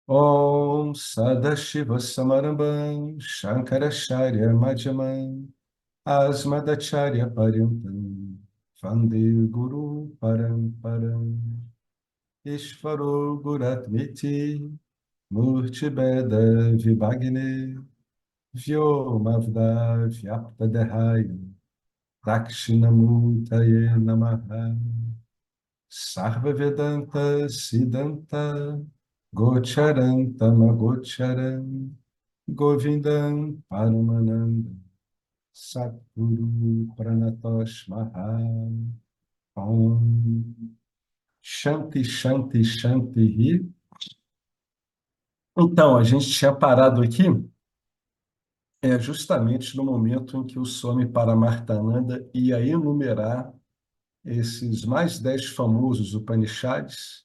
Om Sadashiva Samarambam Shankaracharya Madhyamam Asmadacharya Paryantam Vande Guru Paramparam Ishvaro Guratmiti Murti Beda Vibhagne Vyomavda Vyaptadehaya Dakshinamurtaye Namaha Sarva Vedanta Siddhanta Gocharantam Gocharam Govindam Paramananda Satguru Pranatosh Mahal Om Shanti Shanti Shanti Ri. Então, a gente tinha parado aqui justamente no momento em que o Swami Paramartananda ia enumerar esses mais 10 famosos Upanishads,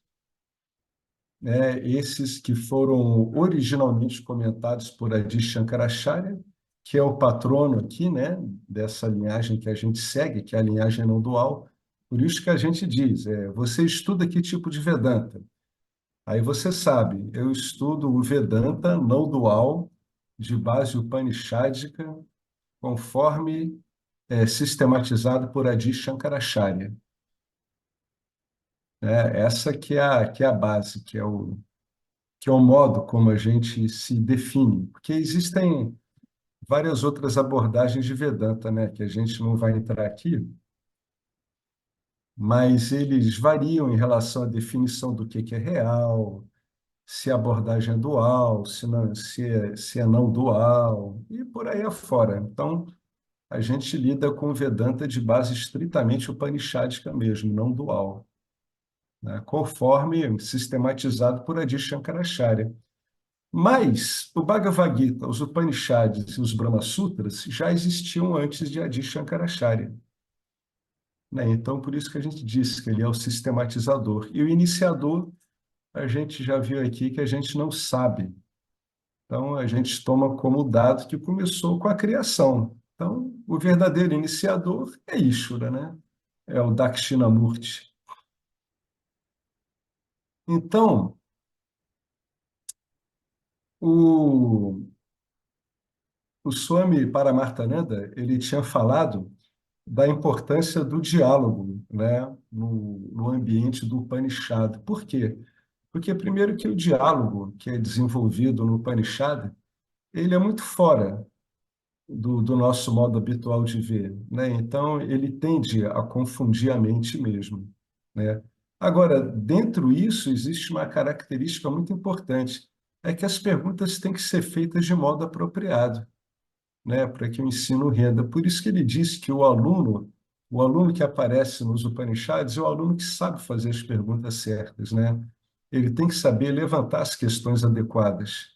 né, esses que foram originalmente comentados por Adi Shankaracharya, que é o patrono aqui, né, dessa linhagem que a gente segue, que é a linhagem não dual. Por isso que a gente diz, você estuda que tipo de Vedanta? Aí você sabe, eu estudo o Vedanta não dual, de base upanishádica, conforme sistematizado por Adi Shankaracharya. Essa que é a base, que é o modo como a gente se define, porque existem várias outras abordagens de Vedanta, né, que a gente não vai entrar aqui, mas eles variam em relação à definição do que é real, se a abordagem é dual, se é não dual, e por aí afora. Então, a gente lida com Vedanta de base estritamente upanishádica mesmo, não dual, né, conforme sistematizado por Adi Shankaracharya. Mas o Bhagavad Gita, os Upanishads e os Brahma Sutras já existiam antes de Adi Shankaracharya, né? Então, por isso que a gente disse que ele é o sistematizador. E o iniciador, a gente já viu aqui que a gente não sabe. Então, a gente toma como dado que começou com a criação. Então, o verdadeiro iniciador é Ishvara, né? É o Dakshinamurti. Então, o, o Swami Paramartananda, ele tinha falado da importância do diálogo, né, no ambiente do Upanishad. Por quê? Porque, primeiro, que o diálogo que é desenvolvido no Upanishad, ele é muito fora do nosso modo habitual de ver, né? Então, ele tende a confundir a mente mesmo, né? Agora, dentro disso, existe uma característica muito importante, é que as perguntas têm que ser feitas de modo apropriado, né, para que o ensino renda. Por isso que ele diz que o aluno que aparece nos Upanishads é o aluno que sabe fazer as perguntas certas, né? Ele tem que saber levantar as questões adequadas,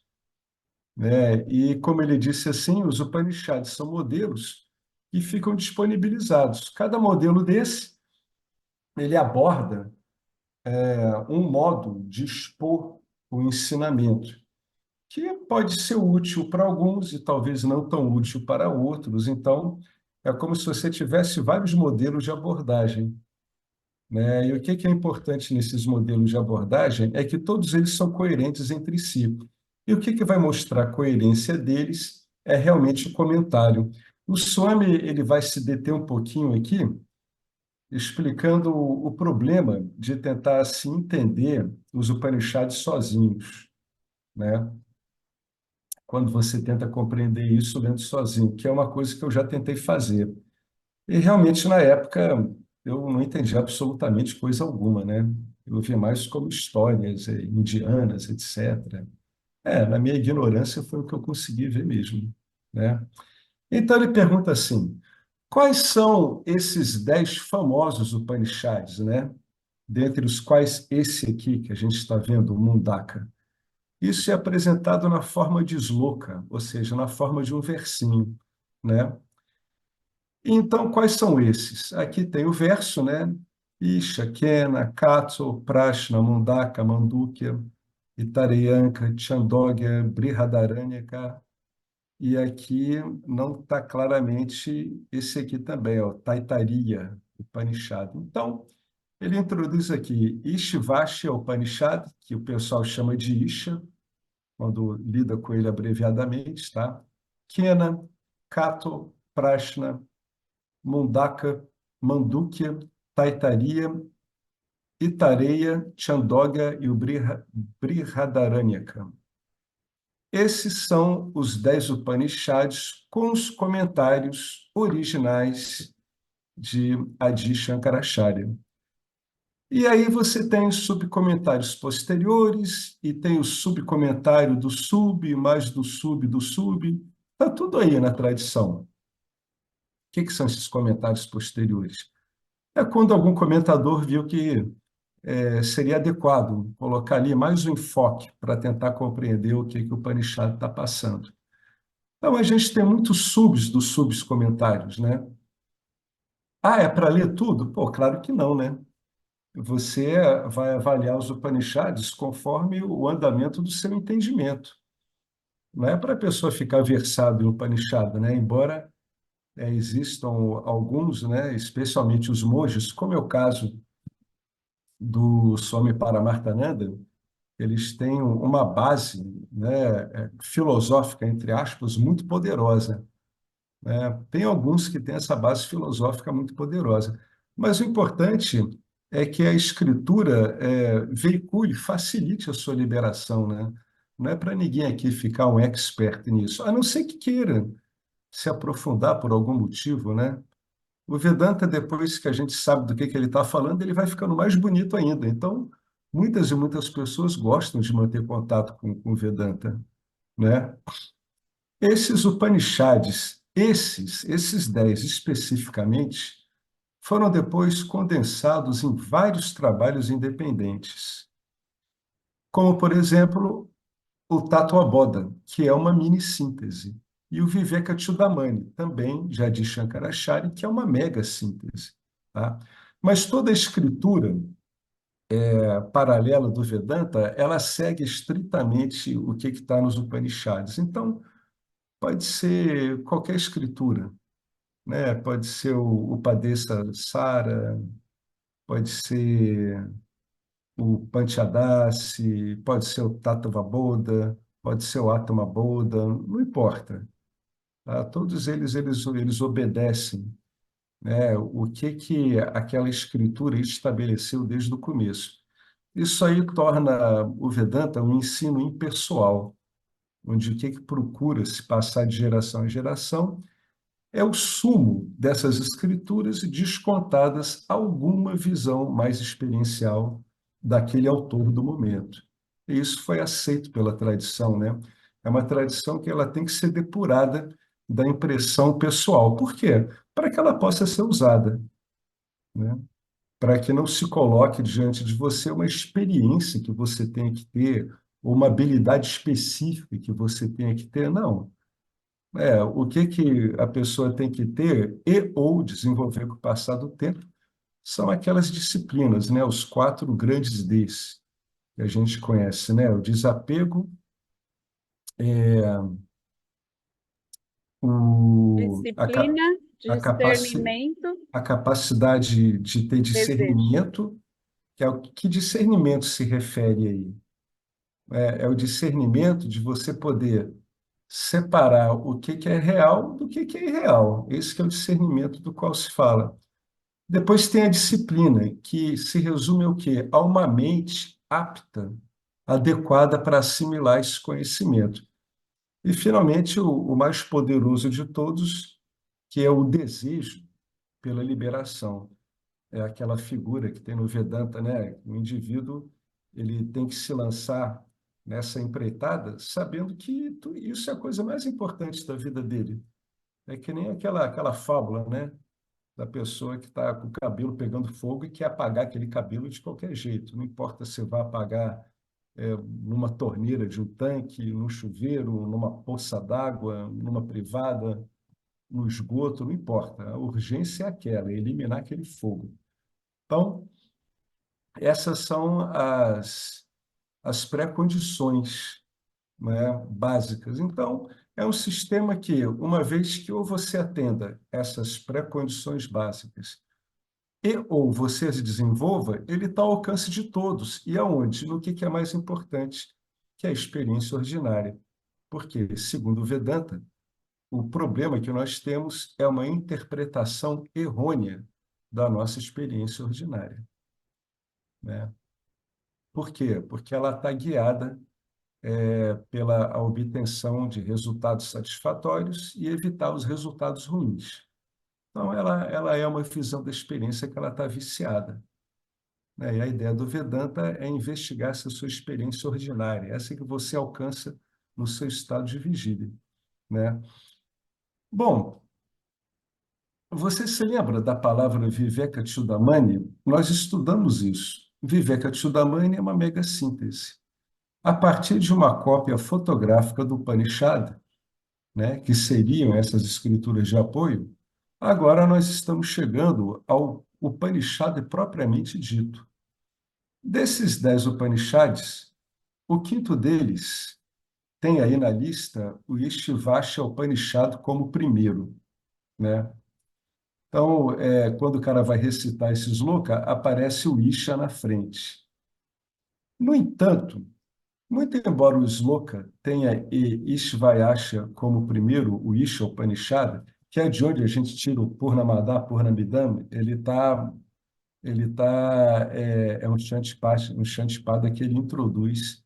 né? E como ele disse assim, os Upanishads são modelos que ficam disponibilizados. Cada modelo desse, ele aborda um modo de expor o ensinamento, que pode ser útil para alguns e talvez não tão útil para outros. Então, é como se você tivesse vários modelos de abordagem, né? E o que é importante nesses modelos de abordagem é que todos eles são coerentes entre si. E o que vai mostrar a coerência deles é realmente o comentário. O Swami ele vai se deter um pouquinho aqui, explicando o problema de tentar assim entender os Upanishads sozinhos, né? Quando você tenta compreender isso lendo sozinho, que é uma coisa que eu já tentei fazer. E realmente, na época, eu não entendi absolutamente coisa alguma, né? Eu via mais como histórias indianas, etc. Na minha ignorância foi o que eu consegui ver mesmo, né? Então ele pergunta assim, quais são esses 10 famosos Upanishads, né? Dentre os quais esse aqui, que a gente está vendo, o Mundaka. Isso é apresentado na forma de sloka, ou seja, na forma de um versinho, né? Então, quais são esses? Aqui tem o verso, né? Isha, Kena, Katso, Prashna, Mundaka, Mandukya, Itareyanka, Chandogya, Brihadaranyaka. E aqui não está claramente esse aqui também, ó, Taittiriya Upanishad. Então, ele introduz aqui Ishvashya Upanishad, que o pessoal chama de Isha, quando lida com ele abreviadamente, tá? Kena, Kato, Prashna, Mundaka, Mandukya, Taitariya, Itareya, Chandogya e o Brihadaranyaka. Esses são os 10 Upanishads com os comentários originais de Adi Shankaracharya. E aí você tem os subcomentários posteriores e tem o subcomentário do sub, mais do sub do sub. Está tudo aí na tradição. O que são esses comentários posteriores? É quando algum comentador viu que seria adequado colocar ali mais um enfoque para tentar compreender o que o Upanishad está passando. Então, a gente tem muitos subs dos subs comentários, né? Ah, é para ler tudo? Pô, claro que não, né? Você vai avaliar os Upanishads conforme o andamento do seu entendimento. Não é para a pessoa ficar versada em Upanishad, né? Embora existam alguns, né, especialmente os monges, como é o caso do Swami Paramarthananda, eles têm uma base, né, filosófica, entre aspas, muito poderosa, né? Tem alguns que têm essa base filosófica muito poderosa, mas o importante é que a escritura veicule, facilite a sua liberação, né? Não é para ninguém aqui ficar um expert nisso, a não ser que queira se aprofundar por algum motivo, né? O Vedanta, depois que a gente sabe do que ele está falando, ele vai ficando mais bonito ainda. Então, muitas e muitas pessoas gostam de manter contato com o Vedanta, né? Esses Upanishads, esses 10 especificamente, foram depois condensados em vários trabalhos independentes, como, por exemplo, o Tattva-bodha, que é uma mini-síntese, e o Viveka-chudamani, também já de Shankaracharya, que é uma mega-síntese. Tá? Mas toda a escritura paralela do Vedanta, ela segue estritamente o que está nos Upanishads. Então, pode ser qualquer escritura, né? Pode ser o Upadesa Sara, pode ser o Panchadasi, pode ser o Tattva Bodha, pode ser o Atma Bodha, não importa. Tá? Todos eles obedecem, né, o que aquela escritura estabeleceu desde o começo. Isso aí torna o Vedanta um ensino impessoal, onde o que procura se passar de geração em geração é o sumo dessas escrituras descontadas alguma visão mais experiencial daquele autor do momento. E isso foi aceito pela tradição, né? É uma tradição que ela tem que ser depurada da impressão pessoal. Por quê? Para que ela possa ser usada, né? Para que não se coloque diante de você uma experiência que você tenha que ter, ou uma habilidade específica que você tenha que ter, não. O que a pessoa tem que ter e ou desenvolver com o passar do tempo são aquelas disciplinas, né? Os 4 grandes Ds que a gente conhece, né? O desapego, o, a, ca- Disciplina, a, capaci, discernimento, a capacidade de ter desejo. discernimento, que é o que discernimento se refere aí? É o discernimento de você poder separar o que é real do que é irreal. Esse que é o discernimento do qual se fala. Depois tem a disciplina, que se resume ao quê? A uma mente apta, adequada para assimilar esse conhecimento. E, finalmente, o mais poderoso de todos, que é o desejo pela liberação. É aquela figura que tem no Vedanta, né? O indivíduo ele tem que se lançar nessa empreitada, sabendo que isso é a coisa mais importante da vida dele. É que nem aquela fábula, né? Da pessoa que está com o cabelo pegando fogo e quer apagar aquele cabelo de qualquer jeito. Não importa se vai apagar numa torneira de um tanque, num chuveiro, numa poça d'água, numa privada, no esgoto, não importa. A urgência é aquela, é eliminar aquele fogo. Então, essas são as pré-condições, né, básicas. Então, é um sistema que, uma vez que ou você atenda essas pré-condições básicas e ou você se desenvolva, ele está ao alcance de todos. E aonde? No que é mais importante, que é a experiência ordinária. Porque, segundo o Vedanta, o problema que nós temos é uma interpretação errônea da nossa experiência ordinária, né? Por quê? Porque ela está guiada pela obtenção de resultados satisfatórios e evitar os resultados ruins. Então, ela é uma visão da experiência que ela está viciada, né? E a ideia do Vedanta é investigar essa sua experiência ordinária, essa que você alcança no seu estado de vigília, né? Bom, você se lembra da palavra Vivekachudamani? Nós estudamos isso. Vivekachudamani é uma megassíntese. A partir de uma cópia fotográfica do Upanishad, né, que seriam essas escrituras de apoio, agora nós estamos chegando ao Upanishad propriamente dito. Desses 10 Upanishads, o quinto deles tem aí na lista o Ishivasha Upanishad como primeiro, né? Então, quando o cara vai recitar esse sloka, aparece o Isha na frente. No entanto, muito embora o sloka tenha Ishvayasha como primeiro, o Isha Upanishad, que é de onde a gente tira o Purnamada, Purnamidam, é um Shantipada que ele introduz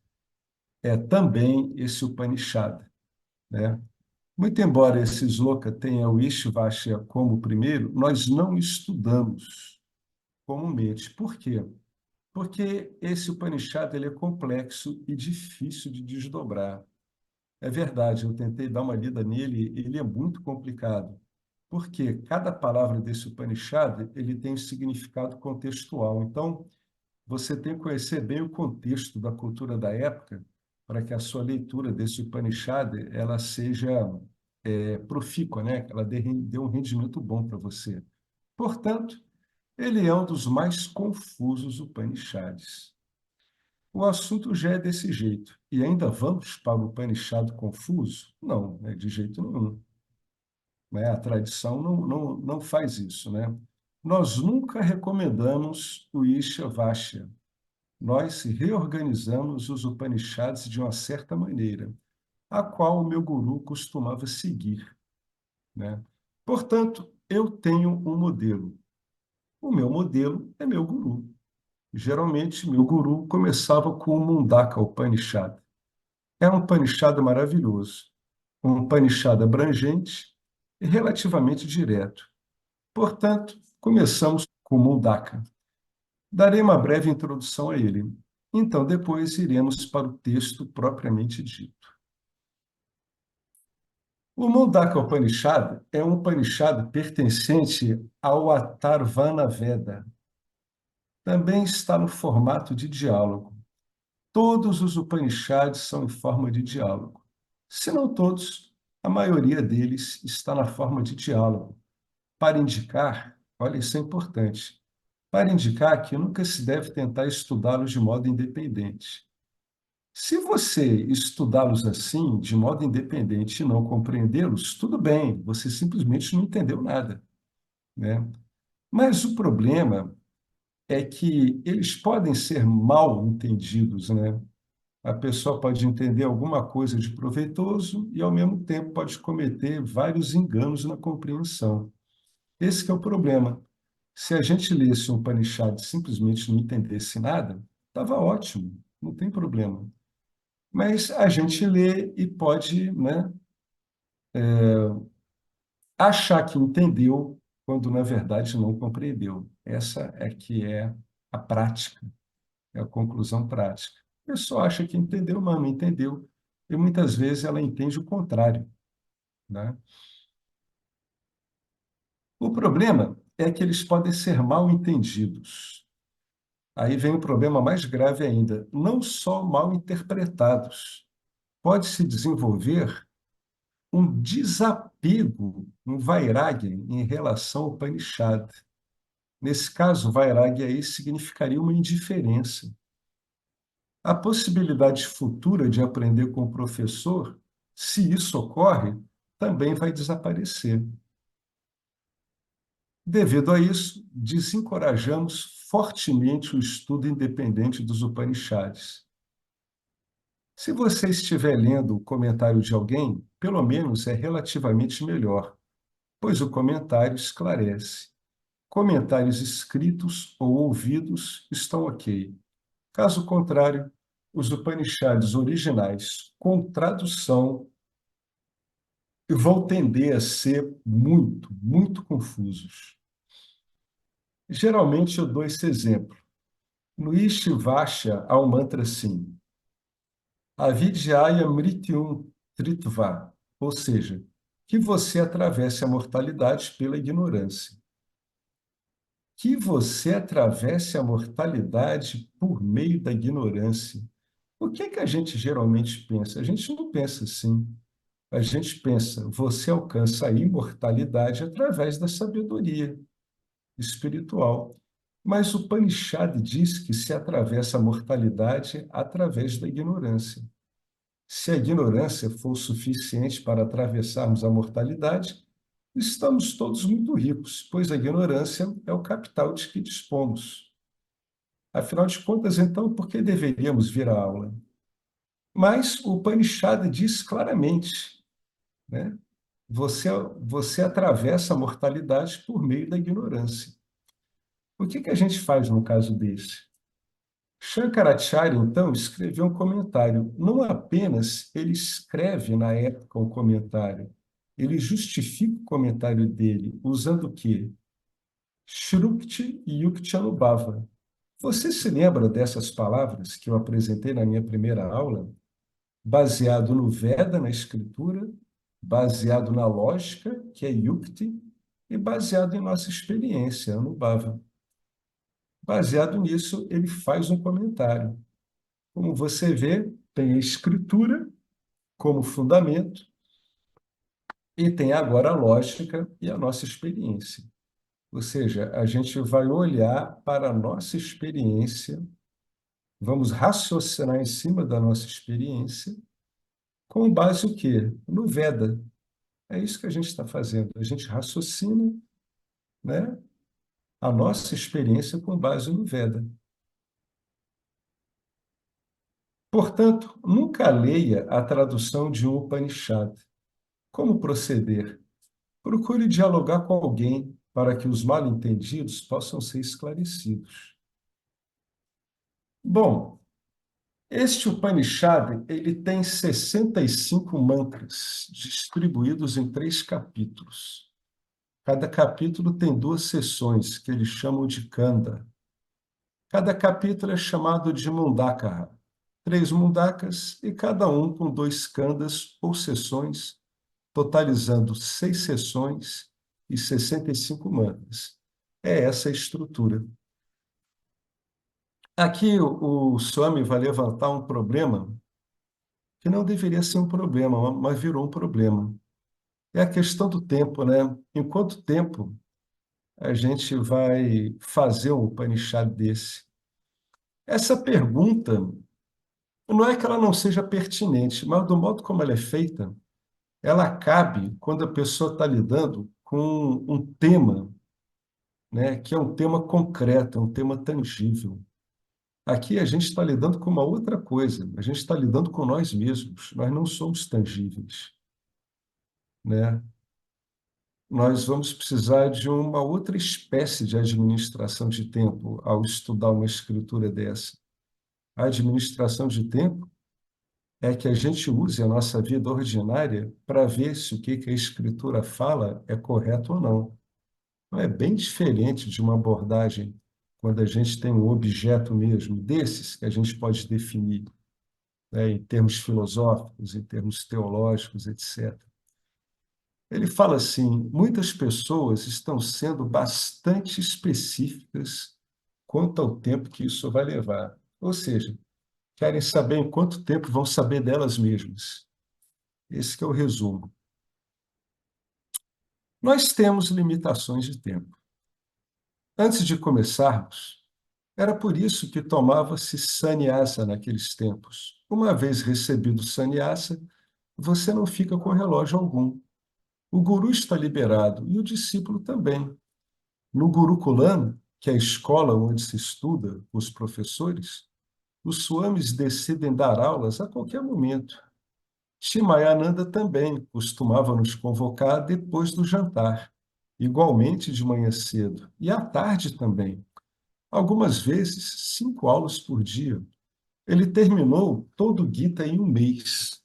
também esse Upanishad, né? Muito embora esse sloka tenha o Ishvasya como primeiro, nós não estudamos comumente. Por quê? Porque esse Upanishad ele é complexo e difícil de desdobrar. É verdade, eu tentei dar uma lida nele, ele é muito complicado, porque cada palavra desse Upanishad ele tem um significado contextual. Então, você tem que conhecer bem o contexto da cultura da época para que a sua leitura desse Upanishad ela seja profícua, né? Ela dê um rendimento bom para você. Portanto, ele é um dos mais confusos Upanishads. O assunto já é desse jeito. E ainda vamos para o Upanishad confuso? Não, né, de jeito nenhum. Né? A tradição não faz isso. Né? Nós nunca recomendamos o Ishavasya. Nós reorganizamos os Upanishads de uma certa maneira, a qual o meu guru costumava seguir. Né? Portanto, eu tenho um modelo. O meu modelo é meu guru. Geralmente, meu guru começava com o Mundaka Upanishad. É um Upanishad maravilhoso, um Upanishad abrangente e relativamente direto. Portanto, começamos com o Mundaka. Darei uma breve introdução a ele. Então, depois iremos para o texto propriamente dito. O Mundaka Upanishad é um Upanishad pertencente ao Atharvana Veda. Também está no formato de diálogo. Todos os Upanishads são em forma de diálogo. Se não todos, a maioria deles está na forma de diálogo. Para indicar, olha, isso é importante, para indicar que nunca se deve tentar estudá-los de modo independente. Se você estudá-los assim, de modo independente, e não compreendê-los, tudo bem, você simplesmente não entendeu nada, né? Mas o problema é que eles podem ser mal entendidos, né? A pessoa pode entender alguma coisa de proveitoso e, ao mesmo tempo, pode cometer vários enganos na compreensão. Esse que é o problema. Se a gente lesse um Upanishad e simplesmente não entendesse nada, estava ótimo, não tem problema. Mas a gente lê e pode, né, achar que entendeu quando, na verdade, não compreendeu. Essa é que é a prática, é a conclusão prática. A pessoa acha que entendeu, mas não entendeu. E muitas vezes ela entende o contrário, né? O problema é que eles podem ser mal entendidos. Aí vem o problema mais grave ainda, não só mal interpretados. Pode-se desenvolver um desapego, um vairagya em relação ao Upanishad. Nesse caso, vairagya aí significaria uma indiferença. A possibilidade futura de aprender com o professor, se isso ocorre, também vai desaparecer. Devido a isso, desencorajamos fortemente o estudo independente dos Upanishads. Se você estiver lendo o comentário de alguém, pelo menos é relativamente melhor, pois o comentário esclarece. Comentários escritos ou ouvidos estão ok. Caso contrário, os Upanishads originais, com tradução, vão tender a ser muito confusos. Geralmente eu dou esse exemplo. No Ishivasha há um mantra assim: Avidyaya Mrityum Tritva, ou seja, que você atravesse a mortalidade pela ignorância. Que você atravesse a mortalidade por meio da ignorância. O que é que a gente geralmente pensa? A gente não pensa assim. A gente pensa, você alcança a imortalidade através da sabedoria espiritual. Mas o Upanishad diz que se atravessa a mortalidade através da ignorância. Se a ignorância for o suficiente para atravessarmos a mortalidade, estamos todos muito ricos, pois a ignorância é o capital de que dispomos. Afinal de contas, então, por que deveríamos vir à aula? Mas o Upanishad diz claramente, né? Você, você atravessa a mortalidade por meio da ignorância. O que a gente faz no caso desse? Shankaracharya, então, escreveu um comentário. Não apenas ele escreve na época um comentário, ele justifica o comentário dele usando o quê? Shrukti e Yukti Anubhava. Você se lembra dessas palavras que eu apresentei na minha primeira aula? Baseado no Veda, na escritura, baseado na lógica, que é Yukti, e baseado em nossa experiência, Anubhava. Baseado nisso, ele faz um comentário. Como você vê, tem a escritura como fundamento e tem agora a lógica e a nossa experiência. Ou seja, a gente vai olhar para a nossa experiência, vamos raciocinar em cima da nossa experiência, com base o quê? No Veda. É isso que a gente está fazendo. A gente raciocina, né, a nossa experiência com base no Veda. Portanto, nunca leia a tradução de um Upanishad. Como proceder? Procure dialogar com alguém para que os mal-entendidos possam ser esclarecidos. Bom, este Upanishad ele tem 65 mantras distribuídos em 3 capítulos. Cada capítulo tem 2 seções, que eles chamam de Kanda. Cada capítulo é chamado de Mundaka. 3 mundakas e cada um com 2 kandas ou seções, totalizando 6 seções e 65 mantras. É essa a estrutura. Aqui o Swami vai levantar um problema que não deveria ser um problema, mas virou um problema. É a questão do tempo, né? Em quanto tempo a gente vai fazer um Upanishad desse? Essa pergunta não é que ela não seja pertinente, mas do modo como ela é feita, ela cabe quando a pessoa está lidando com um tema, né, que é um tema concreto, é um tema tangível. Aqui a gente está lidando com uma outra coisa, a gente está lidando com nós mesmos, nós não somos tangíveis, né? Nós vamos precisar de uma outra espécie de administração de tempo ao estudar uma escritura dessa. A administração de tempo é que a gente use a nossa vida ordinária para ver se o que a escritura fala é correto ou não. Então, é bem diferente de uma abordagem quando a gente tem um objeto mesmo desses que a gente pode definir, né, em termos filosóficos, em termos teológicos, etc. Ele fala assim: muitas pessoas estão sendo bastante específicas quanto ao tempo que isso vai levar. Ou seja, querem saber em quanto tempo vão saber delas mesmas. Esse que é o resumo. Nós temos limitações de tempo. Antes de começarmos, era por isso que tomava-se sannyasa naqueles tempos. Uma vez recebido sannyasa, você não fica com relógio algum. O guru está liberado e o discípulo também. No Gurukulam, que é a escola onde se estuda, os professores, Os swamis decidem dar aulas a qualquer momento. Shimayananda também costumava nos convocar depois do jantar, igualmente de manhã cedo, e à tarde também. Algumas vezes, 5 aulas por dia. Ele terminou todo o Gita em um mês.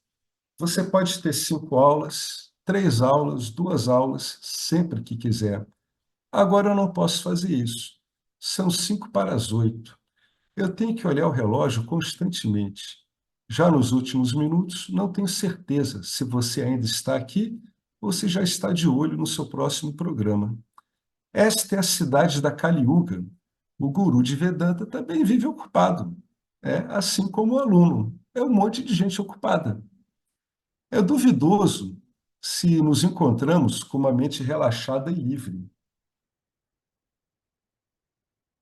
Você pode ter 5 aulas, 3 aulas, 2 aulas, sempre que quiser. Agora eu não posso fazer isso. São 5 para as 8. Eu tenho que olhar o relógio constantemente. Já nos últimos minutos, não tenho certeza se você ainda está aqui ou se já está de olho no seu próximo programa. Esta é a cidade da Kali Yuga. O guru de Vedanta também vive ocupado, assim como o aluno. É um monte de gente ocupada. É duvidoso se nos encontramos com uma mente relaxada e livre,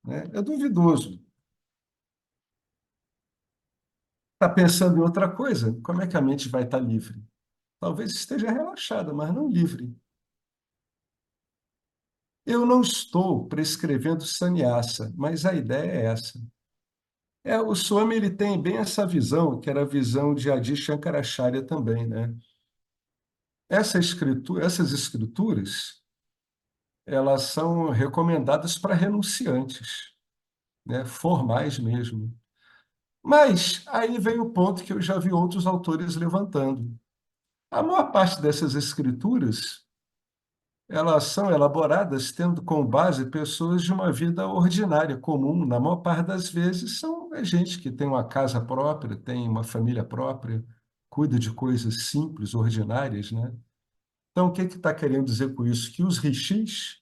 né? É duvidoso. Está pensando em outra coisa? Como é que a mente vai estar livre? Talvez esteja relaxada, mas não livre. Eu não estou prescrevendo sannyasa, mas a ideia é essa. O Swami ele tem bem essa visão, que era a visão de Adi Shankaracharya também, né? Essas escrituras, elas são recomendadas para renunciantes, né? Formais mesmo. Mas aí vem o ponto que eu já vi outros autores levantando. A maior parte dessas escrituras, elas são elaboradas tendo como base pessoas de uma vida ordinária, comum. Na maior parte das vezes, são gente que tem uma casa própria, tem uma família própria, cuida de coisas simples, ordinárias, né? Então, o que está querendo dizer com isso? Que os rishis,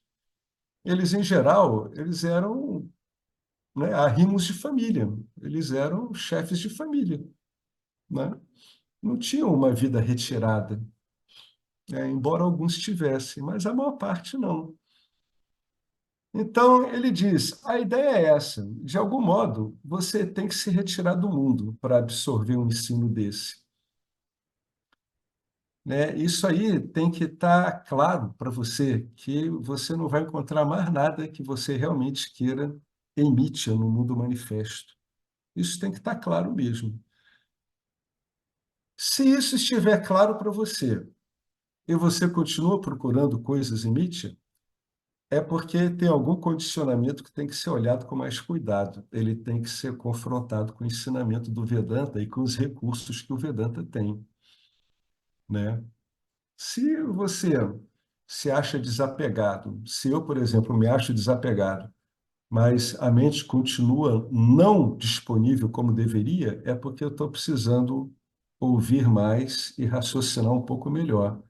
eles, em geral, eles eram, né, arrimos de família, eles eram chefes de família, né? Não tinham uma vida retirada, embora alguns tivessem, mas a maior parte não. Então, ele diz: a ideia é essa. De algum modo, você tem que se retirar do mundo para absorver um ensino desse, né? Isso aí tem que estar claro para você, que você não vai encontrar mais nada que você realmente queira emite no mundo manifesto. Isso tem que estar claro mesmo. Se isso estiver claro para você e você continua procurando coisas em Nietzsche, é porque tem algum condicionamento que tem que ser olhado com mais cuidado. Ele tem que ser confrontado com o ensinamento do Vedanta e com os recursos que o Vedanta tem, né? Se você se acha desapegado, se eu, por exemplo, me acho desapegado, mas a mente continua não disponível como deveria, é porque eu estou precisando ouvir mais e raciocinar um pouco melhor.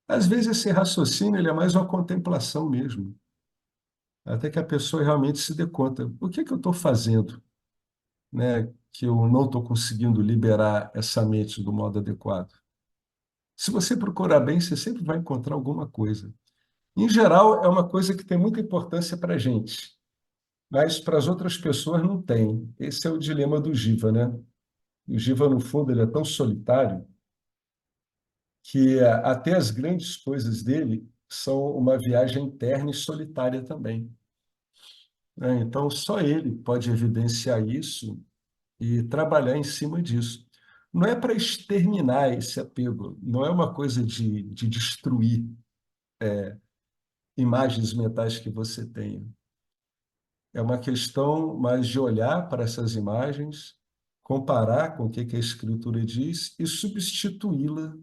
Às vezes esse raciocínio ele é mais uma contemplação mesmo, até que a pessoa realmente se dê conta, o que que eu estou fazendo, né, que eu não estou conseguindo liberar essa mente do modo adequado. Se você procurar bem, você sempre vai encontrar alguma coisa. Em geral, é uma coisa que tem muita importância para a gente, mas para as outras pessoas não tem. Esse é o dilema do Jiva, né? O Jiva, no fundo, ele é tão solitário que até as grandes coisas dele são uma viagem interna e solitária também, né? Então, só ele pode evidenciar isso e trabalhar em cima disso. Não é para exterminar esse apego, não é uma coisa de destruir imagens mentais que você tenha. É uma questão mais de olhar para essas imagens, comparar com o que a escritura diz e substituí-la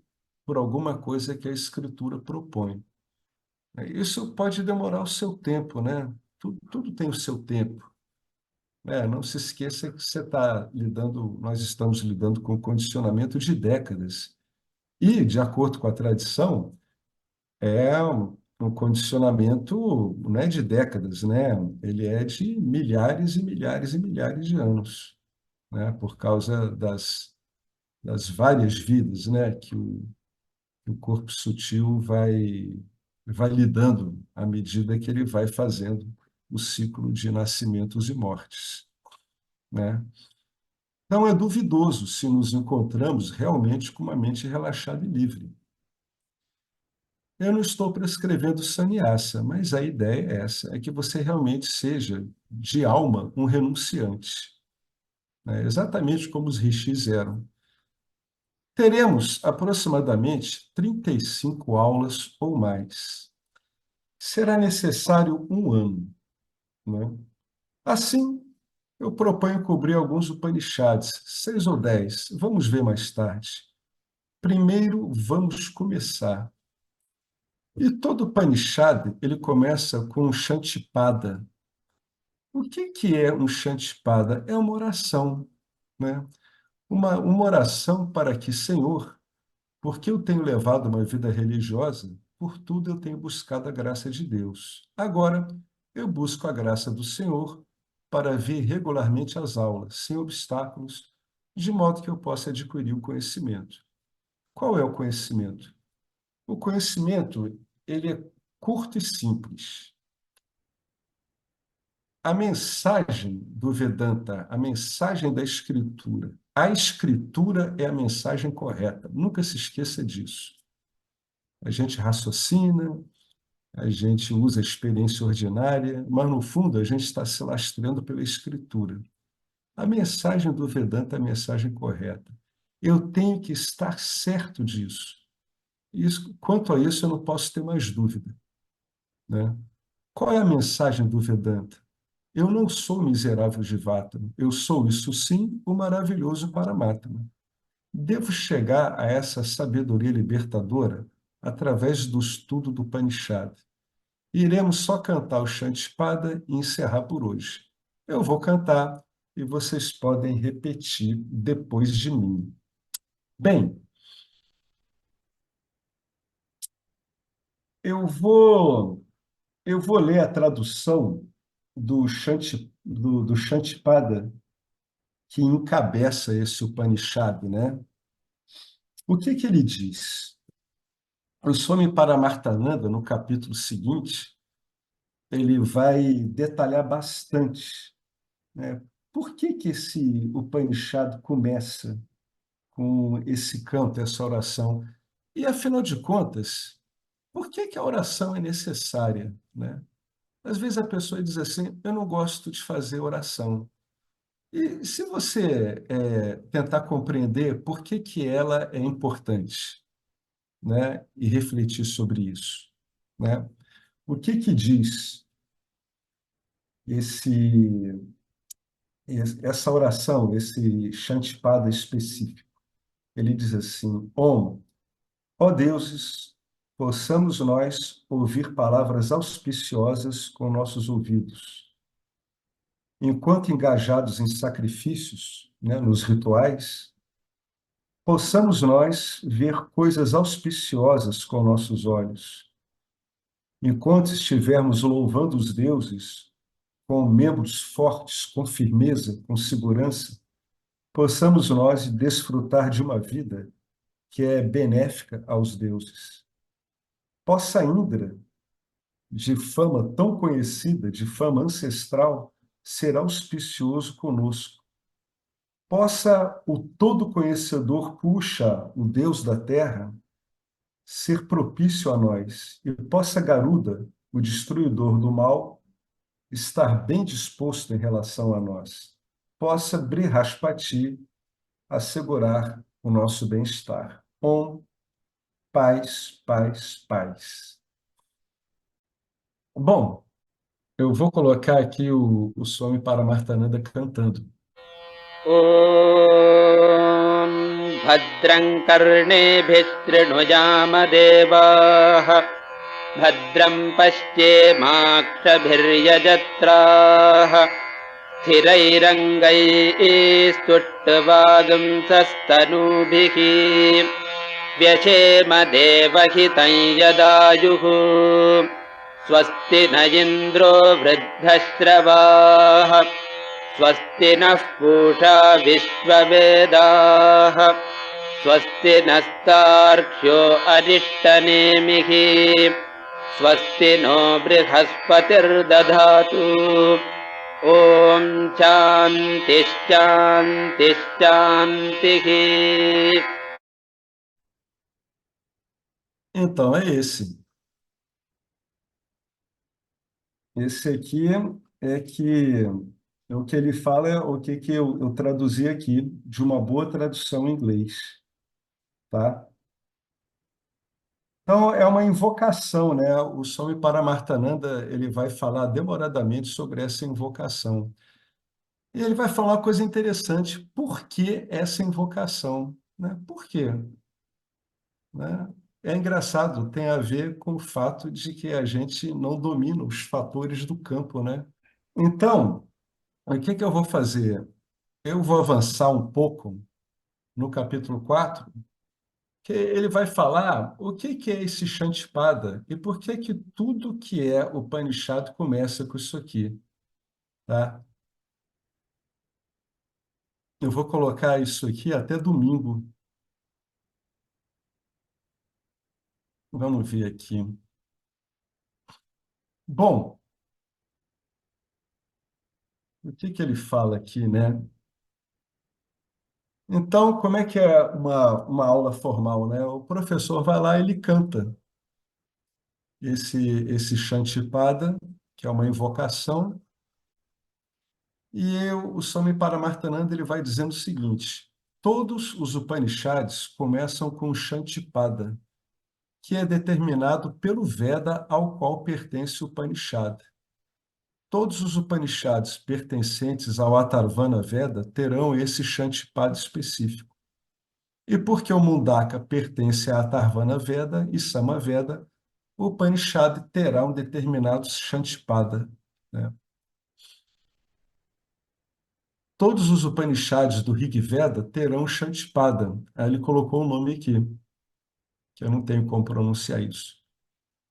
por alguma coisa que a escritura propõe. Isso pode demorar o seu tempo, né? Tudo tem o seu tempo. Não se esqueça que nós estamos lidando com condicionamento de décadas. E, de acordo com a tradição, é um condicionamento não é de décadas, né? Ele é de milhares e milhares e milhares de anos, né? Por causa das várias vidas, né? Que o corpo sutil vai lidando à medida que ele vai fazendo o ciclo de nascimentos e mortes, né? Então, é duvidoso se nos encontramos realmente com uma mente relaxada e livre. Eu não estou prescrevendo sannyasa, mas a ideia é essa, é que você realmente seja, de alma, um renunciante. né? Exatamente como os rishis eram. Teremos aproximadamente 35 aulas ou mais. Será necessário um ano, né? Assim, eu proponho cobrir alguns Upanishads, 6 ou 10. Vamos ver mais tarde. Primeiro, vamos começar. E todo Upanishad, ele começa com um Shantipada. O que é um Shantipada? É uma oração, né? Uma oração para que, Senhor, porque eu tenho levado uma vida religiosa, por tudo eu tenho buscado a graça de Deus. Agora, eu busco a graça do Senhor para vir regularmente às aulas, sem obstáculos, de modo que eu possa adquirir o conhecimento. Qual é o conhecimento? O conhecimento, ele é curto e simples. A mensagem do Vedanta, a mensagem da Escritura, a Escritura é a mensagem correta. Nunca se esqueça disso. A gente raciocina, a gente usa a experiência ordinária, mas no fundo a gente está se lastreando pela Escritura. A mensagem do Vedanta é a mensagem correta. Eu tenho que estar certo disso. Quanto a isso, eu não posso ter mais dúvida, né? Qual é a mensagem do Vedanta? Eu não sou miserável Jivatma, eu sou, isso sim, o maravilhoso Paramatma. Devo chegar a essa sabedoria libertadora através do estudo do Upanishad. Iremos só cantar o Shantipada e encerrar por hoje. Eu vou cantar e vocês podem repetir depois de mim. Bem, eu vou eu vou ler a tradução do Shantipada que encabeça esse Upanishad, né? O que ele diz? O Swami Paramartananda, no capítulo seguinte, ele vai detalhar bastante, né? Por que esse Upanishad começa com esse canto, essa oração? E, afinal de contas, por que a oração é necessária, né? Às vezes a pessoa diz assim, eu não gosto de fazer oração. E se você tentar compreender por que ela é importante, né, e refletir sobre isso, né? O que diz esse, essa oração, esse Shantipada específico? Ele diz assim: Om, ó deuses, possamos nós ouvir palavras auspiciosas com nossos ouvidos, enquanto engajados em sacrifícios, né, nos rituais, possamos nós ver coisas auspiciosas com nossos olhos, enquanto estivermos louvando os deuses com membros fortes, com firmeza, com segurança, possamos nós desfrutar de uma vida que é benéfica aos deuses. Possa Indra, de fama tão conhecida, de fama ancestral, ser auspicioso conosco. Possa o Todo-Conhecedor Puxa, o Deus da Terra, ser propício a nós, e possa Garuda, o destruidor do mal, estar bem disposto em relação a nós. Possa Brihaspati assegurar o nosso bem-estar. Om, paz, paz, paz. Bom, eu vou colocar aqui o Swami Paramartananda cantando. ॐ भद्रं कर्णेभिः शृणुयामदेवाः भद्रं पश्येमाक्षभिर्यजत्राः स्थिरैरङ्गैस्तुष्टुवागुंसस्तनूभिः व्यशेमदेवहितं यदायुः स्वस्ति न इन्द्रो वृद्धश्रवाः स्वस्ति नः पूषा विश्ववेदाः स्वस्ति नस्तार्क्ष्यो अरिष्टनेमिः स्वस्ति नो बृहस्पतिर्दधातु ॐ शान्तिः शान्तिः शान्तिः. Então, é esse. Esse aqui é que O que ele fala é o que eu traduzi aqui de uma boa tradução em inglês, tá? Então, é uma invocação, né? O Swami Paramartananda, ele vai falar demoradamente sobre essa invocação. E ele vai falar uma coisa interessante. Por que essa invocação? Né? Por quê? Né? É engraçado, tem a ver com o fato de que a gente não domina os fatores do campo, né? Então, o que que eu vou fazer? Eu vou avançar um pouco no capítulo 4, que ele vai falar o que que é esse Shantipada e por que que tudo que é o Upanishad começa com isso aqui, tá? Eu vou colocar isso aqui até domingo. Vamos ver aqui. Bom, o que que ele fala aqui, né? Então, como é que é uma aula formal, né? O professor vai lá e ele canta esse Shantipada, que é uma invocação, e o Swami Paramartananda ele vai dizendo o seguinte: todos os Upanishads começam com o Shantipada, que é determinado pelo Veda ao qual pertence o Upanishad. Todos os Upanishads pertencentes ao Atharvana Veda terão esse Shantipada específico. E porque o Mundaka pertence a Atharvana Veda e Samaveda, o Upanishad terá um determinado Shantipada, né? Todos os Upanishads do Rig Veda terão Shantipada. Aí ele colocou o nome aqui, que eu não tenho como pronunciar isso.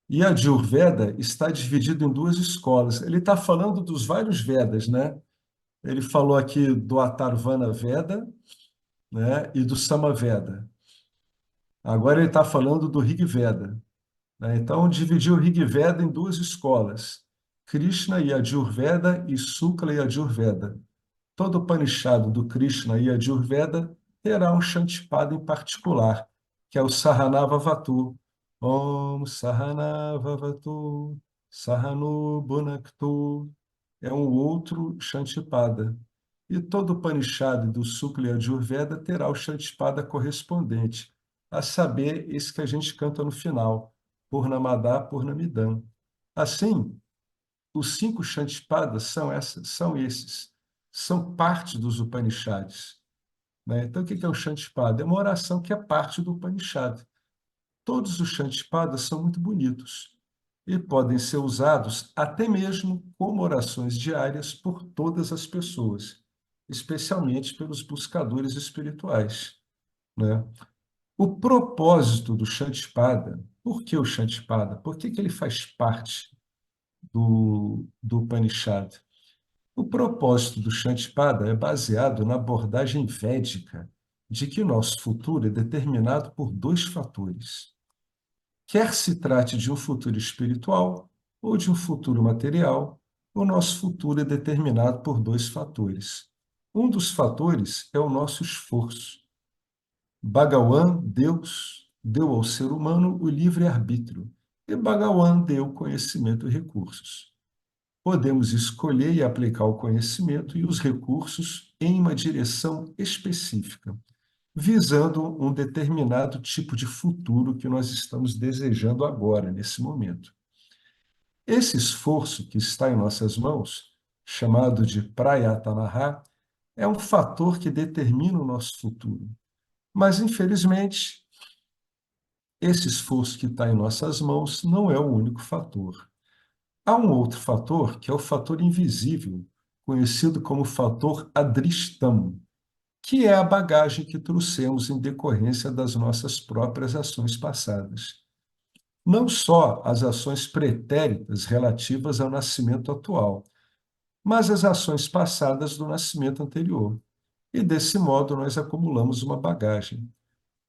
E a Ayurveda está dividido em duas escolas. Ele está falando dos vários Vedas, né? Ele falou aqui do Atharvana Veda, né, e do Samaveda. Agora ele está falando do Rig Veda, né? Então, dividiu o Rig Veda em duas escolas, Krishna e Ayurveda e Sukla e Ayurveda. Todo Upanishad do Krishna e Ayurveda terá um Shantipada em particular, que é o Sahanavavatu. Om Sahanavavatu, Sahanu Bhunaktu. É um outro Shantipada. E todo Upanishad do Sukla e Ayurveda terá o Shantipada correspondente, a saber, esse que a gente canta no final, Purnamada Purnamidam. Assim, os cinco Shantipadas são esses, são parte dos Upanishads, né? Então, o que é o Shantipada? É uma oração que é parte do Upanishad. Todos os Shantipadas são muito bonitos e podem ser usados até mesmo como orações diárias por todas as pessoas, especialmente pelos buscadores espirituais, né? O propósito do Shantipada, por que o Shantipada? Por que ele faz parte do Upanishad? O propósito do Shantipada é baseado na abordagem védica de que nosso futuro é determinado por dois fatores. Quer se trate de um futuro espiritual ou de um futuro material, o nosso futuro é determinado por dois fatores. Um dos fatores é o nosso esforço. Bhagawan, Deus, deu ao ser humano o livre-arbítrio, e Bhagawan deu conhecimento e recursos. Podemos escolher e aplicar o conhecimento e os recursos em uma direção específica, visando um determinado tipo de futuro que nós estamos desejando agora, nesse momento. Esse esforço que está em nossas mãos, chamado de prayatanaha, é um fator que determina o nosso futuro. Mas, infelizmente, esse esforço que está em nossas mãos não é o único fator. Há um outro fator, que é o fator invisível, conhecido como fator adrishtam, que é a bagagem que trouxemos em decorrência das nossas próprias ações passadas. Não só as ações pretéritas relativas ao nascimento atual, mas as ações passadas do nascimento anterior. E desse modo nós acumulamos uma bagagem.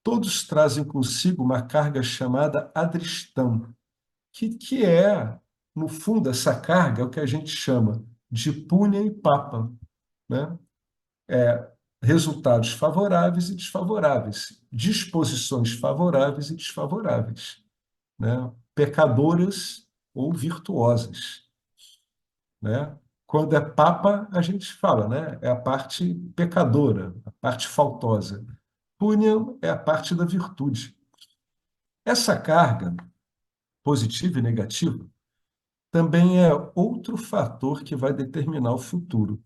Todos trazem consigo uma carga chamada adrishtam, que é, no fundo, essa carga é o que a gente chama de punha e papa, né? Resultados favoráveis e desfavoráveis, disposições favoráveis e desfavoráveis, né? Pecadoras ou virtuosas, né? Quando é papa, a gente fala, né? É a parte pecadora, a parte faltosa. Punyam é a parte da virtude. Essa carga, positiva e negativa, também é outro fator que vai determinar o futuro.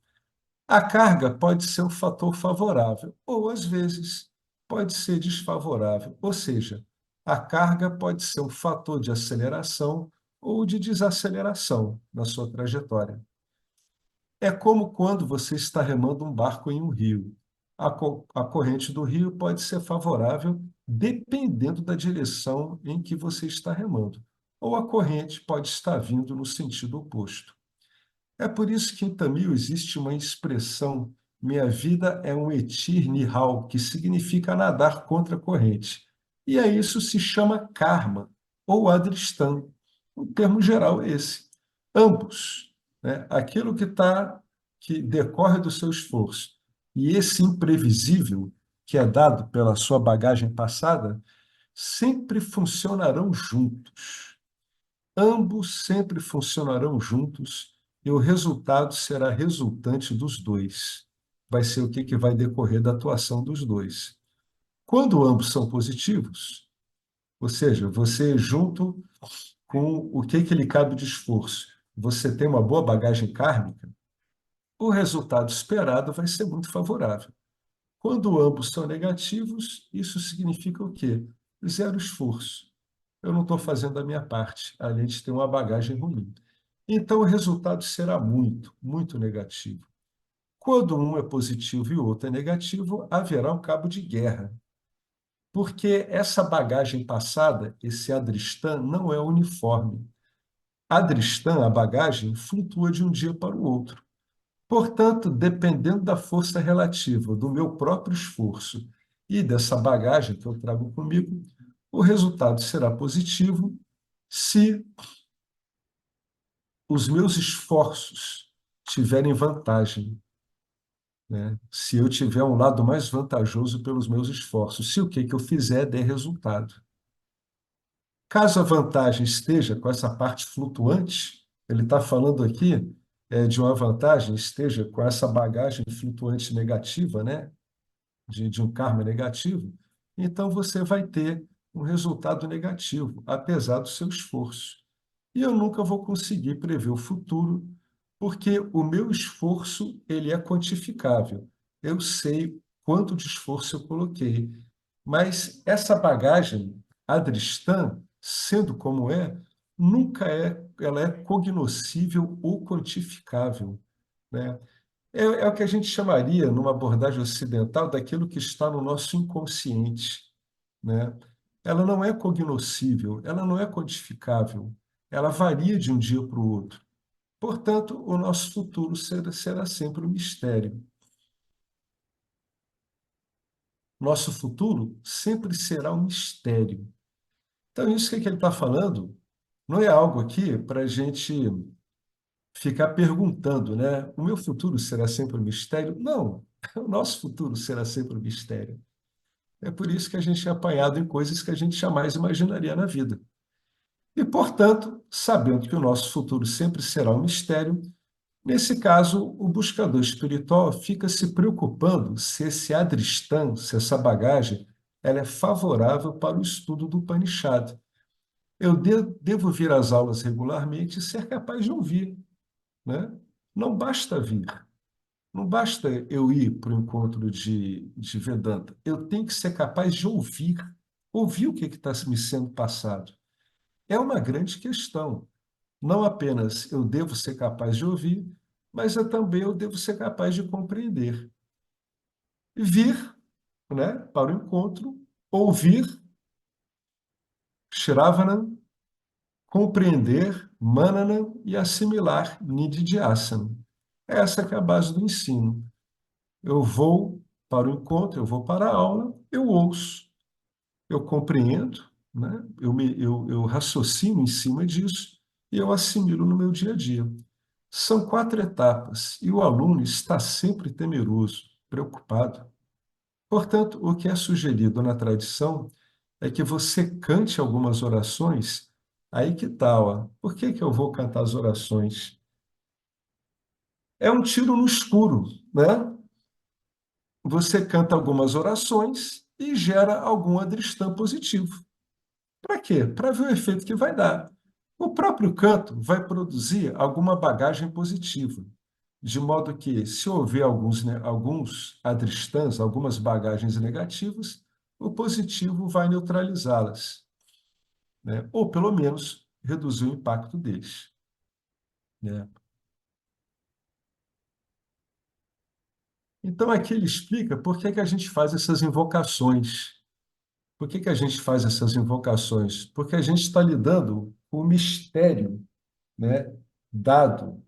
A carga pode ser um fator favorável, ou às vezes pode ser desfavorável, ou seja, a carga pode ser um fator de aceleração ou de desaceleração na sua trajetória. É como quando você está remando um barco em um rio. A corrente do rio pode ser favorável dependendo da direção em que você está remando, ou a corrente pode estar vindo no sentido oposto. É por isso que em Tamil existe uma expressão: minha vida é um etir nihal, que significa nadar contra a corrente. E a isso se chama karma, ou adristan. O termo geral é esse. Ambos, né? Aquilo que decorre do seu esforço e esse imprevisível que é dado pela sua bagagem passada, sempre funcionarão juntos. Ambos sempre funcionarão juntos e o resultado será resultante dos dois. Vai ser o que vai decorrer da atuação dos dois. Quando ambos são positivos, ou seja, você junto com o que lhe cabe de esforço, você tem uma boa bagagem kármica, o resultado esperado vai ser muito favorável. Quando ambos são negativos, isso significa o quê? Zero esforço. Eu não estou fazendo a minha parte, além de ter uma bagagem ruim. Então, o resultado será muito, muito negativo. Quando um é positivo e o outro é negativo, haverá um cabo de guerra, porque essa bagagem passada, esse adristan, não é uniforme. Adristan, a bagagem, flutua de um dia para o outro. Portanto, dependendo da força relativa do meu próprio esforço e dessa bagagem que eu trago comigo, o resultado será positivo se os meus esforços tiverem vantagem, né? Se eu tiver um lado mais vantajoso pelos meus esforços, se o que eu fizer der resultado. Caso a vantagem esteja com essa parte flutuante, ele está falando aqui de uma vantagem, esteja com essa bagagem flutuante negativa, né? De um karma negativo, então você vai ter um resultado negativo, apesar do seu esforço. E eu nunca vou conseguir prever o futuro, porque o meu esforço ele é quantificável. Eu sei quanto de esforço eu coloquei, mas essa bagagem adristan, sendo como é, nunca ela é cognoscível ou quantificável, né? É o que a gente chamaria, numa abordagem ocidental, daquilo que está no nosso inconsciente, né? Ela não é cognoscível, ela não é quantificável, ela varia de um dia para o outro. Portanto, o nosso futuro será sempre um mistério. Nosso futuro sempre será um mistério. Então, isso que ele está falando não é algo aqui para a gente ficar perguntando, né? O meu futuro será sempre um mistério? Não, o nosso futuro será sempre um mistério. É por isso que a gente é apanhado em coisas que a gente jamais imaginaria na vida. E, portanto, sabendo que o nosso futuro sempre será um mistério, nesse caso, o buscador espiritual fica se preocupando se esse adristan, se essa bagagem, ela é favorável para o estudo do Upanishad. Eu devo vir às aulas regularmente e ser capaz de ouvir, né? Não basta vir, não basta eu ir para o encontro de Vedanta, eu tenho que ser capaz de ouvir o que está me sendo passado. É uma grande questão. Não apenas eu devo ser capaz de ouvir, mas também eu devo ser capaz de compreender. Vir, né, para o encontro, ouvir, Shravana, compreender, Manana e assimilar, Nididhyasana. Essa que é a base do ensino. Eu vou para o encontro, eu vou para a aula, eu ouço, eu compreendo, né? Eu raciocino em cima disso e eu assimilo no meu dia a dia. São 4 etapas e o aluno está sempre temeroso, preocupado. Portanto, o que é sugerido na tradição é que você cante algumas orações. Aí que tal? Por que eu vou cantar as orações? É um tiro no escuro, né? Você canta algumas orações e gera algum adristam positivo. Para quê? Para ver o efeito que vai dar. O próprio canto vai produzir alguma bagagem positiva, de modo que, se houver alguns adristãs, algumas bagagens negativas, o positivo vai neutralizá-las, né? Ou, pelo menos, reduzir o impacto deles, né? Então, aqui ele explica por que que a gente faz essas invocações. Por que que a gente faz essas invocações? Porque a gente está lidando com o mistério, né, dado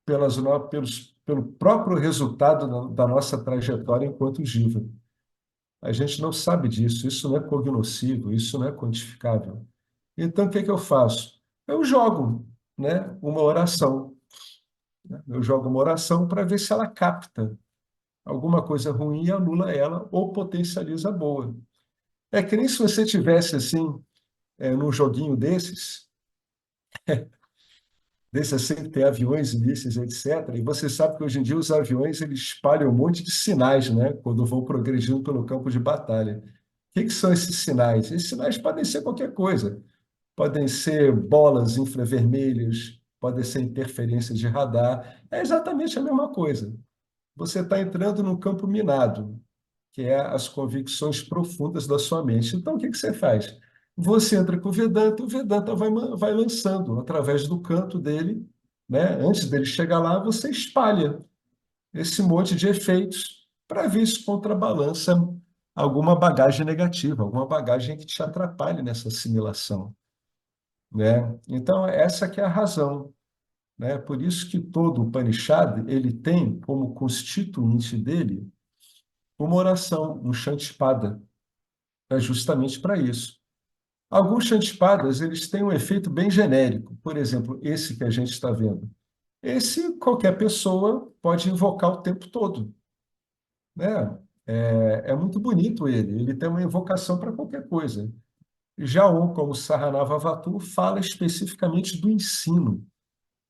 pelo próprio resultado da nossa trajetória enquanto Jiva. A gente não sabe disso, isso não é cognoscível, isso não é quantificável. Então, o que que eu faço? Eu jogo, né, uma oração. Né? Eu jogo uma oração para ver se ela capta alguma coisa ruim e anula ela ou potencializa a boa. É que nem se você tivesse assim, num joguinho desses assim que tem aviões, mísseis, etc. E você sabe que hoje em dia os aviões eles espalham um monte de sinais, né? Quando vão progredindo pelo campo de batalha. O que que são esses sinais? Esses sinais podem ser qualquer coisa. Podem ser bolas infravermelhas, podem ser interferências de radar. É exatamente a mesma coisa. Você está entrando num campo minado, que é as convicções profundas da sua mente. Então, o que que você faz? Você entra com o Vedanta vai lançando através do canto dele, né? Antes dele chegar lá, você espalha esse monte de efeitos para ver se contrabalança alguma bagagem negativa, alguma bagagem que te atrapalhe nessa assimilação, né? Então, essa que é a razão, né? Por isso que todo o Upanishad, ele tem como constituinte dele uma oração, um Shantipada, é justamente para isso. Alguns chantipadas, eles têm um efeito bem genérico. Por exemplo, esse que a gente está vendo. Esse, qualquer pessoa pode invocar o tempo todo, né? É muito bonito ele. Ele tem uma invocação para qualquer coisa. Já um, como Saranavavatu, fala especificamente do ensino.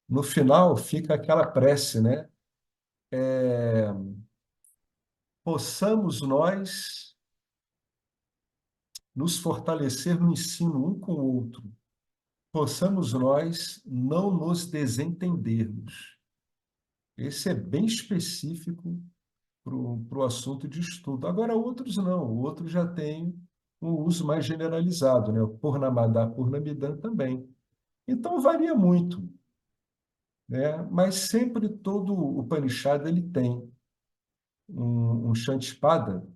No final, fica aquela prece, né? Possamos nós nos fortalecer no ensino um com o outro. Possamos nós não nos desentendermos. Esse é bem específico para o assunto de estudo. Agora, outros não, outros já têm um uso mais generalizado, né? O Purnamada, Purnamidam também. Então, varia muito, né? Mas sempre todo o Upanishad ele tem um Shantipada,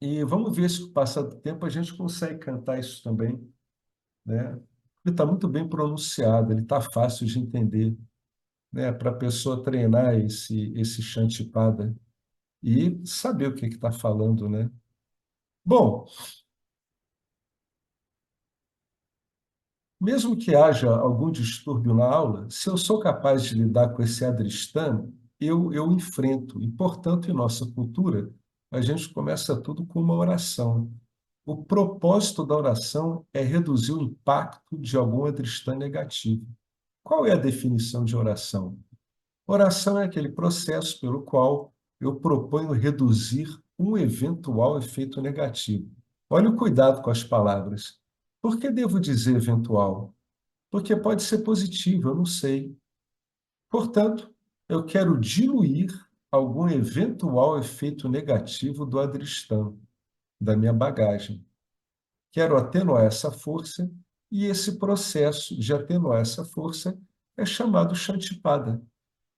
e vamos ver se com o passar do tempo a gente consegue cantar isso também, né? Ele está muito bem pronunciado, ele está fácil de entender, né? Para a pessoa treinar esse Shantipada e saber o que está falando, né? Bom, mesmo que haja algum distúrbio na aula, se eu sou capaz de lidar com esse adristano, eu enfrento. E, portanto, em nossa cultura, a gente começa tudo com uma oração. O propósito da oração é reduzir o impacto de algum adristano negativo. Qual é a definição de oração? Oração é aquele processo pelo qual eu proponho reduzir um eventual efeito negativo. Olha o cuidado com as palavras. Por que devo dizer eventual? Porque pode ser positivo, eu não sei. Portanto, eu quero diluir algum eventual efeito negativo do adristão, da minha bagagem. Quero atenuar essa força, e esse processo de atenuar essa força é chamado Shantipada.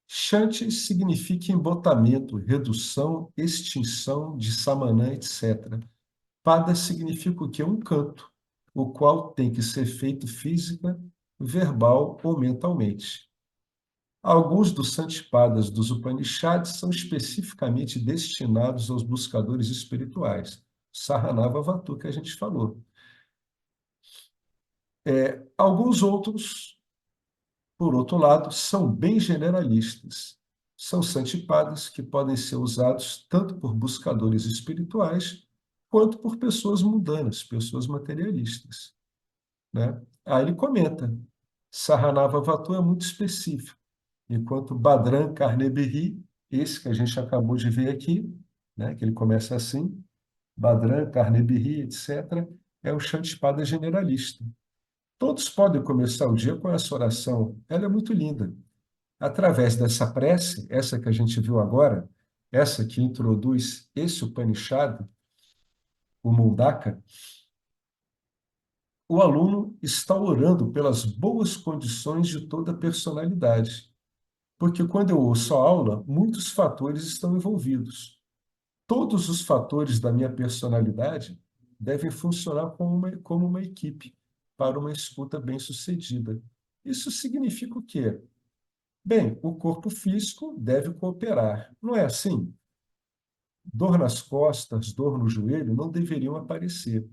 Shanti significa embotamento, redução, extinção de samanã, etc. Pada significa o quê? Um canto, o qual tem que ser feito física, verbal ou mentalmente. Alguns dos Santipadas dos Upanishads são especificamente destinados aos buscadores espirituais. Saranavavatu, que a gente falou. Alguns outros, por outro lado, são bem generalistas. São santipadas que podem ser usados tanto por buscadores espirituais quanto por pessoas mundanas, pessoas materialistas, né? Aí ele comenta, Saranavavatu é muito específico. enquanto Badran Karnebirri, esse que a gente acabou de ver aqui, né, que ele começa assim, Badran, Carne-Birri, etc., é o Shantippada generalista. Todos podem começar o dia com essa oração. Ela é muito linda. Através dessa prece, essa que a gente viu agora, essa que introduz esse Upanishad, o Mundaka, o aluno está orando pelas boas condições de toda a personalidade. Porque quando eu ouço a aula, muitos fatores estão envolvidos. Todos os fatores da minha personalidade devem funcionar como uma equipe para uma escuta bem-sucedida. Isso significa o quê? Bem, o corpo físico deve cooperar. Não é assim? Dor nas costas, dor no joelho não deveriam aparecer.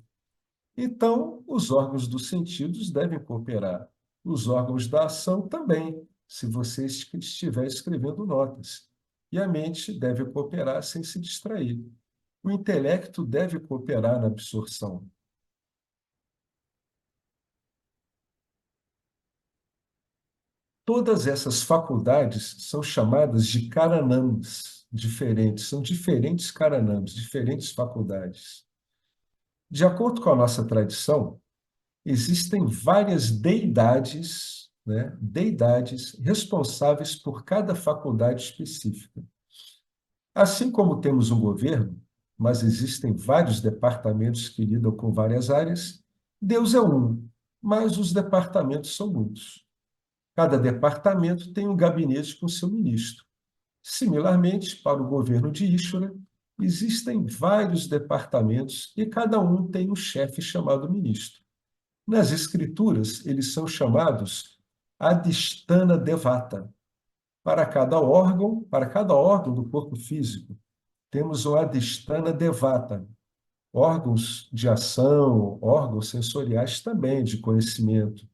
Então, os órgãos dos sentidos devem cooperar. Os órgãos da ação também, se você estiver escrevendo notas. E a mente deve cooperar sem se distrair. O intelecto deve cooperar na absorção. Todas essas faculdades são chamadas de karanams diferentes, são diferentes karanams, diferentes faculdades. De acordo com a nossa tradição, existem várias deidades, né, deidades responsáveis por cada faculdade específica. Assim como temos um governo, mas existem vários departamentos que lidam com várias áreas, Deus é um, mas os departamentos são muitos. Cada departamento tem um gabinete com seu ministro. Similarmente, para o governo de Ishvara, existem vários departamentos e cada um tem um chefe chamado ministro. Nas escrituras, eles são chamados Adhisthana Devata. Para cada órgão do corpo físico, temos o Adhisthana Devata, órgãos de ação, órgãos sensoriais também de conhecimento.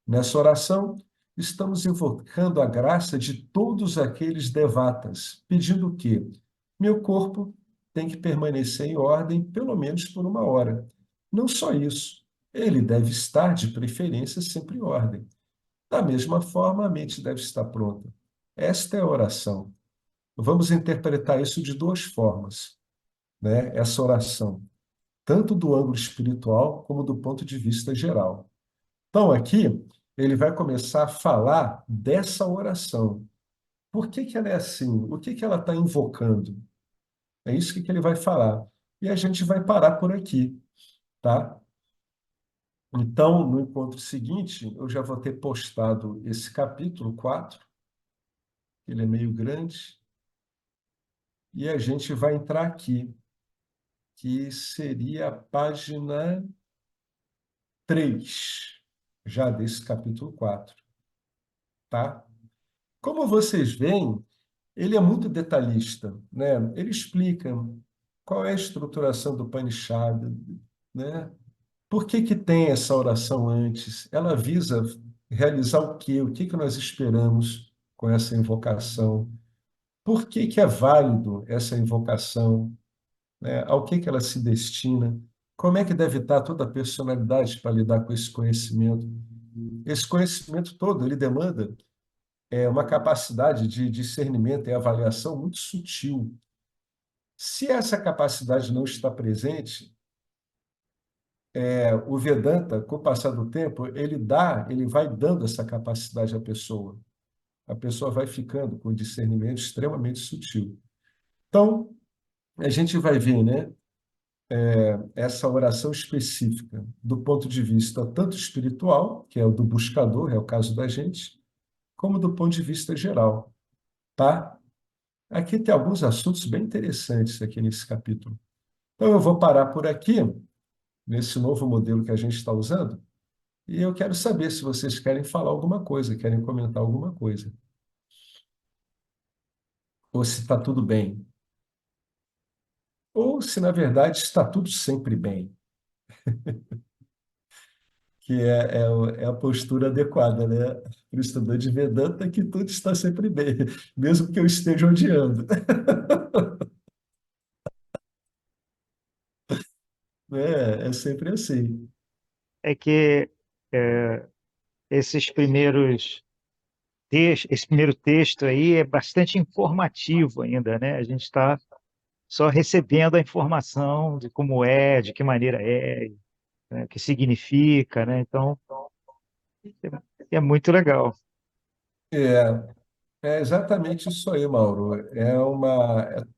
Nessa oração, estamos invocando a graça de todos aqueles devatas, pedindo que meu corpo tem que permanecer em ordem pelo menos por uma hora. Não só isso, ele deve estar, de preferência, sempre em ordem. Da mesma forma, a mente deve estar pronta. Esta é a oração. Vamos interpretar isso de duas formas, né? Essa oração, tanto do ângulo espiritual como do ponto de vista geral. Então, aqui, ele vai começar a falar dessa oração. Por que que ela é assim? O que que ela está invocando? É isso que ele vai falar. E a gente vai parar por aqui, tá? Então, no encontro seguinte, eu já vou ter postado esse capítulo 4. Ele é meio grande, e a gente vai entrar aqui, que seria a página 3, já desse capítulo 4, tá? Como vocês veem, ele é muito detalhista, né? Ele explica qual é a estruturação do Upanishad, né? Por que que tem essa oração antes? Ela visa realizar o quê? O que que nós esperamos com essa invocação? Por que que é válido essa invocação? Né? Ao que ela se destina? Como é que deve estar toda a personalidade para lidar com esse conhecimento? Esse conhecimento todo, ele demanda uma capacidade de discernimento e avaliação muito sutil. Se essa capacidade não está presente, o Vedanta, com o passar do tempo, ele vai dando essa capacidade à pessoa. A pessoa vai ficando com um discernimento extremamente sutil. Então, a gente vai ver, né, essa oração específica do ponto de vista tanto espiritual, que é o do buscador, é o caso da gente, como do ponto de vista geral, tá? Aqui tem alguns assuntos bem interessantes aqui nesse capítulo. Então, eu vou parar por aqui, nesse novo modelo que a gente está usando, e eu quero saber se vocês querem falar alguma coisa, querem comentar alguma coisa, ou se está tudo bem, ou se, na verdade, está tudo sempre bem, que é a postura adequada, né? Para o estudante de Vedanta, que tudo está sempre bem, mesmo que eu esteja odiando. É sempre assim. É que é, esses primeiros esse primeiro texto aí é bastante informativo ainda, né? A gente está só recebendo a informação de como é, de que maneira é, né? O que significa, né? Então, é muito legal. É, é exatamente isso aí, Mauro.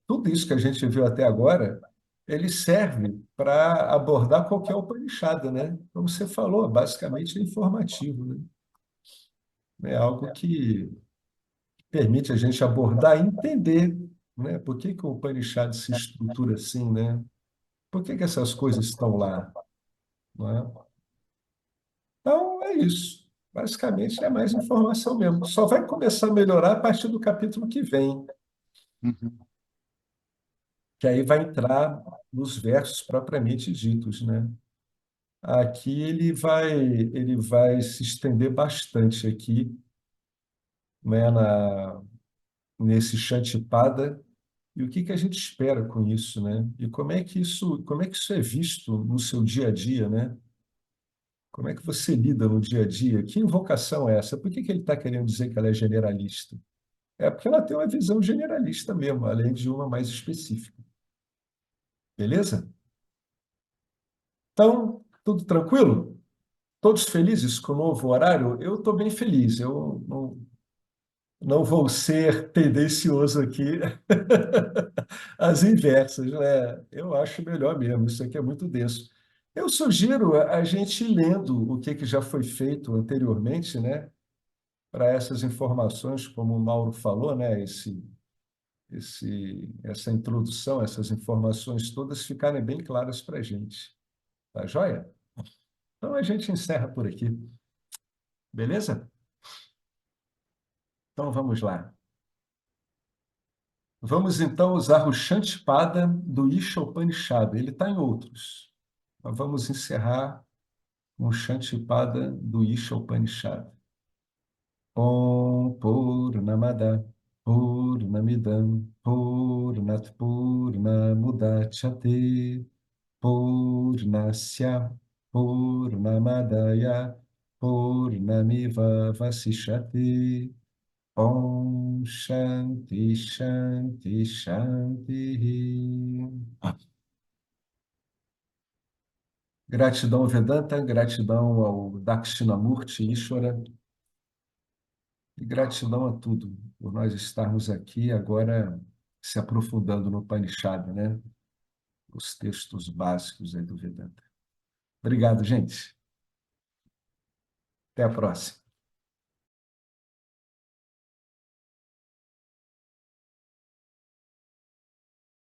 Tudo isso que a gente viu até agora, ele serve para abordar qualquer Upanishad, né? Como você falou, basicamente é informativo, né? É algo que permite a gente abordar e entender, né? Por que que o Upanishad se estrutura assim, né? Por que que essas coisas estão lá, não é? Então, é isso. Basicamente, é mais informação mesmo. Só vai começar a melhorar a partir do capítulo que vem, Uhum. que aí vai entrar nos versos propriamente ditos, né? Aqui ele vai se estender bastante aqui, né, nesse Shantipada. E o que que a gente espera com isso, né? E como é que isso é visto no seu dia a dia, né? Como é que você lida no dia a dia? Que invocação é essa? Por que que ele está querendo dizer que ela é generalista? É porque ela tem uma visão generalista mesmo, além de uma mais específica. Beleza? Então, tudo tranquilo? Todos felizes com o novo horário? Eu estou bem feliz. Eu não vou ser tendencioso aqui às inversas, né? Eu acho melhor mesmo. Isso aqui é muito denso. Eu sugiro a gente ir lendo o que que já foi feito anteriormente, né? Para essas informações, como o Mauro falou, né? Essa introdução, essas informações todas ficarem bem claras para a gente. Tá joia? Então a gente encerra por aqui, beleza? Então vamos lá. Vamos então usar o Shantipada do Isha Upanishad. Ele está em outros. Mas vamos encerrar com o Shantipada do Isha Upanishad. Om Purnamada Purnamidam Purnat Purnamudachyate Purnasya Purnamadaya Purnamiva Vasishyate. Om Shanti Shanti Shanti. Gratidão, Vedanta, gratidão ao Dakshinamurti Ishvara e gratidão a tudo por nós estarmos aqui agora se aprofundando no Upanishad, né? Os textos básicos aí do Vedanta. Obrigado, gente. Até a próxima.